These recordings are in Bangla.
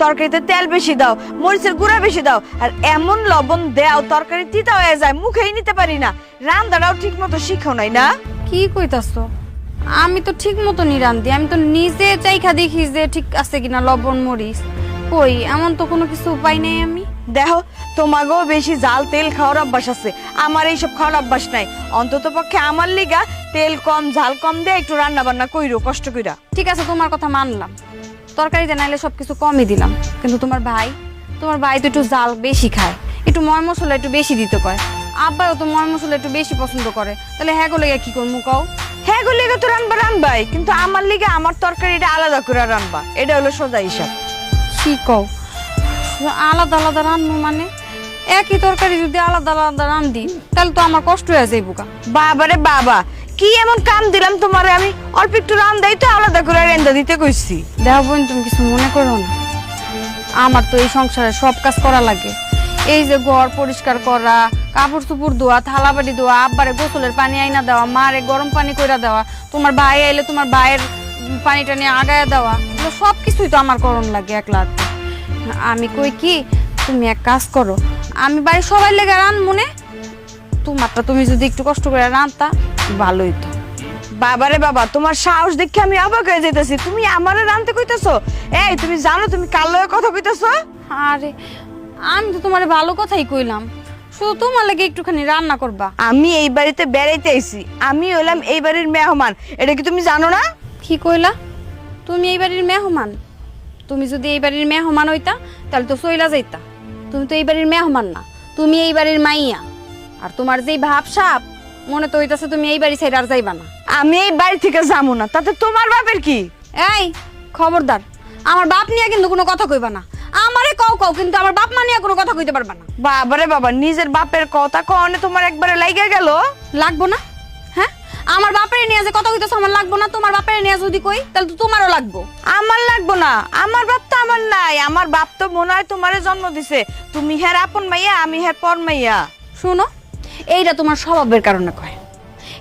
তরকারিতে তেল বেশি দাও, মরিচের গুঁড়া বেশি দাও, আর এমন লবণ দাও তরকারি তিতা হয়ে যায়, মুখেই নিতে পারি না। রান্নাটাও ঠিক মতো শিখো নাই না? কি কইতাছো? আমি তো ঠিক মতনই রান্ধি, আমি তো নিজে চাইখা দেখি যে ঠিক আছে কিনা লবণ মরিচ। কই এমন তো কোনো কিছু উপায় নেই আমি। দেখো, তোমাকেও বেশি জাল তেল খাওয়ার অভ্যাস আছে, আমার এইসব খাওয়ার অভ্যাস নাই। অন্তত পক্ষে আমার লিগা তেল কম ঝাল কম দিয়ে একটু রান্না বান্না কইরো কষ্ট কইরা। ঠিক আছে, তোমার কথা মানলাম, তরকারিতে নাইলে সবকিছু কমই দিলাম, কিন্তু তোমার ভাই তো একটু জাল বেশি খায়, একটু ময় মশলা একটু বেশি দিতে কয়। আব্বাও তো ময় মশলা একটু বেশি পছন্দ করে, তাহলে হ্যাঁ গুলো কি করবো কও? হ্যাঁ গো লিগে তো রানবাই, কিন্তু আমার লিগে আমার তরকারিটা আলাদা করে রানবা, এটা হলো সোজা হিসাব। কি কও? আলাদা আলাদা রান্নু মানে? একই তরকারি যদি আলাদা আলাদা রান্ধি তাহলে তো আমার কষ্ট হয়ে যাইব। বাবারে বাবা, কি এমন কাম দিলাম তোমারে আমি? অল্প একটু রান্দাই তো আলাদা করে রেন্দা দিতে কইছি। দেখো বোন, তুমি কিছু মনে করো না, আমার তো এই সংসারে সব কাজ করা লাগে। এই যে ঘর পরিষ্কার করা, কাপড় চোপড় ধোয়া, থালা বাটি ধোয়া, আব্বারে গোসলের পানি আইনা দেওয়া, মারে গরম পানি কইরা দেওয়া, তোমার ভাই আইলে তোমার ভাইয়ের পানিটা নিয়ে আগায়া দেওয়া, এগুলো সব কিছুই তো আমার করণ লাগে একলা হাতে। আমি কই কি, তুমি এক কাজ করো, আমি বাড়ির সবাই লেগে মনে তোমারটা তুমি যদি একটু কষ্ট করে রান্তা ভালোই তো। বাবারে বাবা, তোমার সাহস দেখে আমি অবাক হয়ে যাইতেছি, তুমি আমারে রানতে কইতেছো? এই তুমি জানো তুমি কার লগে কথা কইতেছো? আরে আমি তো তোমার ভালো কথাই কইলাম, শুধু তোমার লাগে একটুখানি রান্না করবা। আমি এই বাড়িতে বেড়াইতে আইছি, আমি হইলাম এই বাড়ির মেহমান, এটা কি তুমি জানো না? কি কইলা? তুমি এই বাড়ির মেহমান? তুমি যদি এই বাড়ির মেহমান হইতা তাহলে তো চইলা যাইতা। তুমি তো এই বাড়ির মেহমান না, তুমি এই বাড়ির মাইয়া। আর তোমার যেই ভাবসাব মনে তো হইতাছে তুমি এই বাড়ি ছেড়ে আর যাইবা না। আমি এই বাড়ি থেকে যাবো না, তাতে তোমার বাপের কি? এই খবরদার, আমার বাপ নিয়ে কিন্তু কোনো কথা কইবা না। আমারে কও কও, কিন্তু আমার বাপ মা নিয়ে কোনো কথা কইতে পারবা না। বাবারে বাবা, নিজের বাপের কথা কনে তোমার একবারে লাইগা গেল? লাগবো না? হ্যাঁ, আমার বাপের নিয়ে যে কথা কইতেছ আমার লাগবো না? তোমার বাপের নিয়ে যদি কই তাহলে তো তোমারও লাগবো। আমার লাগবো না, আমার বাপ তো আমার নাই, আমার বাপ তো মনে হয় তোমারে জন্ম দিছে, তুমি হের আপন মাইয়া, আমি হের পর মাইয়া। শোনো, এইটা তোমার স্বভাবের কারণে কয়।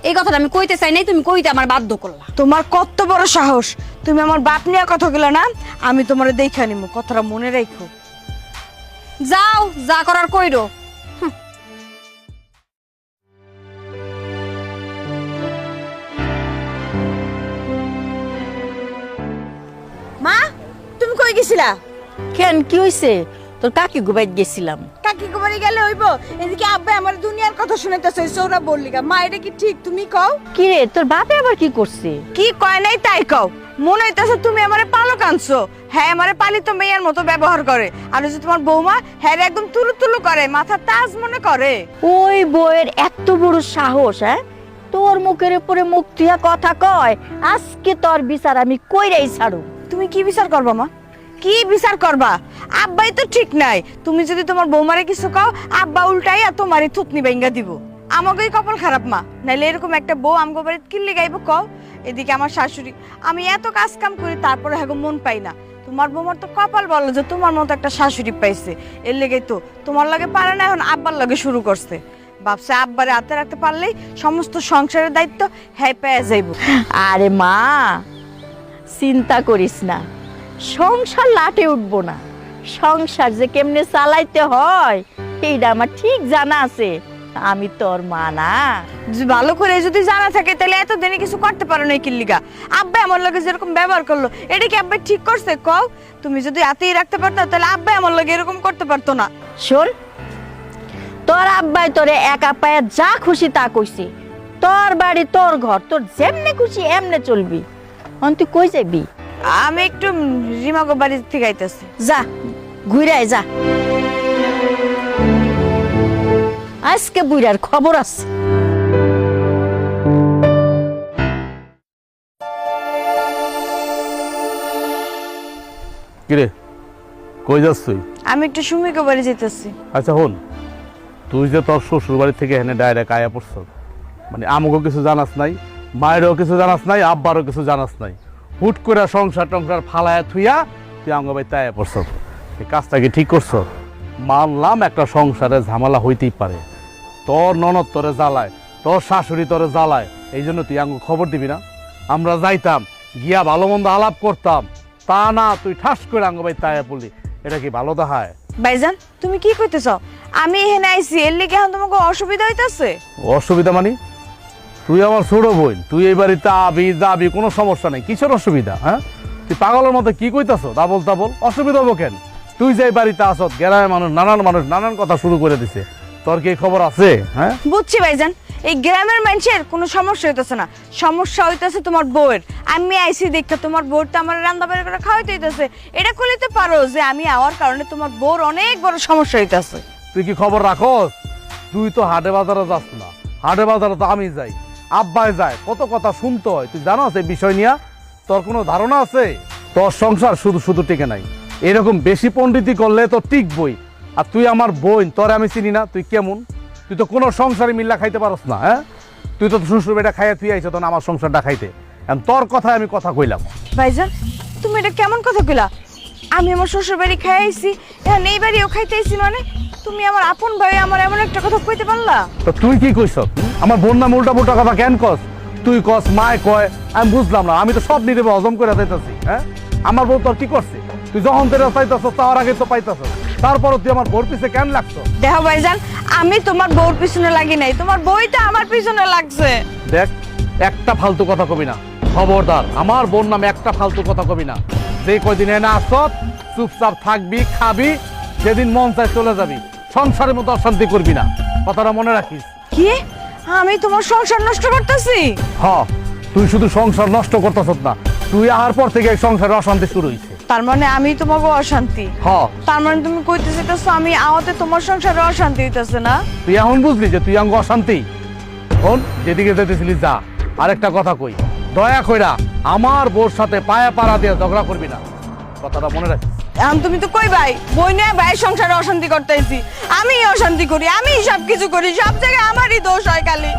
এই কথাটা আমি কইতে চাই নাই, তুমি কইতে আমার বাধ্য করলা। তোমার কত বড় সাহস, তুমি আমার বাপ নিয়ে কথা বলে না? আমি তোমারে দেখা নিমু, কথাটা মনে রাখো। যাও, যা করার কইরো। মা, তুমি কই গেছিলা? কেন, কি হইছে? তোর কাকি গুবাইত গেছিলাম। কাকি কুমারি গেলে হইব? এদিকে আব্বা আমার দুনিয়ার কথা শুনাইতেছে, সৌরা বললিগা। মা, এটা কি ঠিক? তুমি কও। কি রে, তোর বাপে আবার কি করছে? কি কয় নাই তাই কও। মনে হইতেছে তুমি আমারে পালক আনছো। হ্যাঁ, আমারে পালিত মেয়ের মতো ব্যবহার করে। আর যে তোমার বৌমা, হ্যাঁ একদম তুলু তুলু করে, মাথা তাজ মনে করে। ওই বউয়ের এত বড় সাহস! হ্যাঁ, তোর মুখের উপরে মুখ তুইয়া কথা কয়। আজকে তোর বিচার আমি কইরাই ছাড়ু। তুমি কি বিচার করবা মা? কি বিচার করবা? আব্বাই তো ঠিক নাই, তুমি যদি তোমার বৌমারে কিছু কও, আব্বা উল্টাইয়া তোমারই থুতনি বাইঙ্গা দিব। আমাকেই কপাল খারাপ মা, নাইলে এরকম একটা বউ আমগো বাড়িতে কিল্লি গাইব কও? এদিকে আমার শাশুড়ি, আমি এত কাজ কাম করি তারপরে হ্যাঁ মন পাই না। তোমার বৌমার তো কপাল বলো যে তোমার মতো একটা শাশুড়ি পাইছে, এর লেগেই তো তোমার লাগে পারে না, এখন আব্বার লাগে শুরু করছে। ভাবছে আব্বারে হাতে রাখতে পারলেই সমস্ত সংসারের দায়িত্ব হ্যাঁ পেয়ে যাইব। আরে মা, চিন্তা করিস না, সংসার লাটে উঠবো না। সংসার যে কেমনে চালাইতে হয় এইটা আমার ঠিক জানা আছে। আমি তোর মা না? ভালো করে যদি জানা থাকে তাহলে এতদিনে কিছু করতে পারো না কিল্লিগা। আব্বা আমার লগে যেরকম ব্যবহার করলো, এটা কি আব্বা ঠিক করছে কও? তুমি যদি হাতেই রাখতে পারতো তাহলে আব্বা আমার লগে এরকম করতে পারতো না। শোন, তোর আব্বাই তোরে একা পায়ে যা খুশি তা কইছে। তোর বাড়ি, তোর ঘর, তোর যেমনে খুশি এমনে চলবি। তুই কই যাবি? আমি একটু রিমাগো বাড়ি থেকে আইতেছি। যা, ঘুরে আয় যা, আজকে বুড়ার খবর আছে। কিরে, কই যাস তুই? আমি একটু সুমিকে বাড়ি যেতেছি। আচ্ছা হন, তুই যে তোর শ্বশুর বাড়ি থেকে এখানে ডাইরেক্ট আয়া পড়ছ, মানে আমাকেও কিছু জানাস নাই, মায়েরও কিছু জানাস নাই, আব্বারও কিছু জানাস নাই, হুট করে সংসার টংসার ফালায়া থুইয়া তুই আমার বাড়িতে আয়া পড়ছ। এই কাজটা কি ঠিক করছ? মানলাম একটা সংসারে ঝামেলা হইতেই পারে, তোর ননদ তোরে জ্বালায়, তোর শাশুড়ি তোরে জ্বালায়, এই জন্য তুই আমাকে খবর দিবি না? আমরা যাইতাম, গিয়া ভালো মন্দ আলাপ করতাম, তা না তুই ঠাস করে আঙ্গ বাড়িতে আয়া পড়লি। এটা কি ভালো দেখায়? ভাইজান তুমি কি কইতেছ? আমি এখানে আইছি এর লিগে এখন তোমাকে অসুবিধা হইতাছে? অসুবিধা মানে? তুই আমার ছোট বোন, তুই এই বাড়িতে আবি যাবি, কোনো সমস্যা নেই। কিসের অসুবিধা? হ্যাঁ, তুই পাগলের মতো কি কইতাছ? তাবল অসুবিধা হবো কেন? তুই যে এই বাড়িতে আসত, গ্রামের মানুষ নানান কথা শুরু করে দিছে। তোর কি খবর আছে? হ্যাঁ, বুঝছি ভাইজান, এই গ্রামের মানুষের কোনো সমস্যা হইতেছে না, সমস্যা হইতেছে তোমার বউয়ের। আমি আইসি দেখতে তোমার বউর তো আমার রান্না বাড়ি করে খাওয়াইতে হইতেছে। এটা কইতে পারো যে আমি আওয়ার কারণে তোমার বউর অনেক বড় সমস্যা হইতেছে। তুই কি খবর রাখস? তুই তো হাটে বাজারে যাস না, হাটে বাজারে তো আমি যাই, আব্বাই যায়, কত কথা শুনতে হয়। তুই জানো এই বিষয় নিয়ে? তোর কোনো ধারণা আছে? তোর সংসার শুধু শুধু টিকে নাই, এরকম বেশি পণ্ডিতি করলে তো টিকবই। আর তুই আমার বোন, তোরে আমি চিনি না? তুই কেমন? তুই তো কোনো সংসারে মিল্লা খাইতে পারস না। হ্যাঁ, তুই তো শ্বশুর বেটা খাইয়া তুই আইছ তখন আমার সংসারটা খাইতে। এখন তোর কথায় আমি কথা কইলাম। ভাইজান তুমি এটা কেমন কথা কইলা? আমি আমার শ্বশুর বাড়ি খাই আইছি, এখন এই বাড়িও খাইতে আইছি, মানে তুমি আমার আপন ভাই আমার এমন একটা কথা কইতে পারলা? তো তুই কি কইস? আমার বোন নাম উল্টা পুল্টা কথা কেন কস? তুই কস, মায় কয়, আমি বুঝলাম না। আমি তো সব নিতে হজম করে যাইতাছি। হ্যাঁ, আমার বোন তোর কি করছে? তুই যখন তোর চাইতাছ তার আগে তো পাইতাছ, তারপর তুই আমার বোর পিছে কেন লাগছো? দেখো ভাইজান, আমি তোমার বউর পিছনে লাগি নাই, তোমার বউটা আমার পিছনে লাগছে। দেখ, একটা ফালতু কথা কবি না, খবরদার। আমার বোন নামে একটা ফালতু কথা কবি না। যে কয়দিন এনে আসত, চুপচাপ থাকবি, খাবি, যেদিন মন চায় চলে যাবি। সংসারের মতো অশান্তি করবি না, কথাটা মনে রাখিস। কি আমি তোমার সংসার নষ্ট করতেছি? হ, তুই শুধু সংসার নষ্ট করতেছ না, তুই আহার পর থেকে এই সংসারে অশান্তি শুরু হয়েছে। তার মানে আমি তোমাকে অশান্তি? হ, তার মানে তুমি কইতে চাইতেছো আমি আওয়াতে তোমার সংসারে অশান্তি হইতাছে না? তুই এখন বুঝলি যে তুই আঙ্গ অশান্তি। শোন, যেদিকে যেতেছিলি যা। আরেকটা কথা কই, দয়া কইরা আমার বোর সাথে পায়ে পাড়া দিয়ে ঝগড়া করবি না, কথাটা মনে রাখিস। এখন তুমি তো কই ভাই বই নিয়ে ভাই সংসারে অশান্তি করতেছি? আমি অশান্তি করি, আমি সবকিছু করি, সব জায়গায় আমারই দোষ হয় খালি।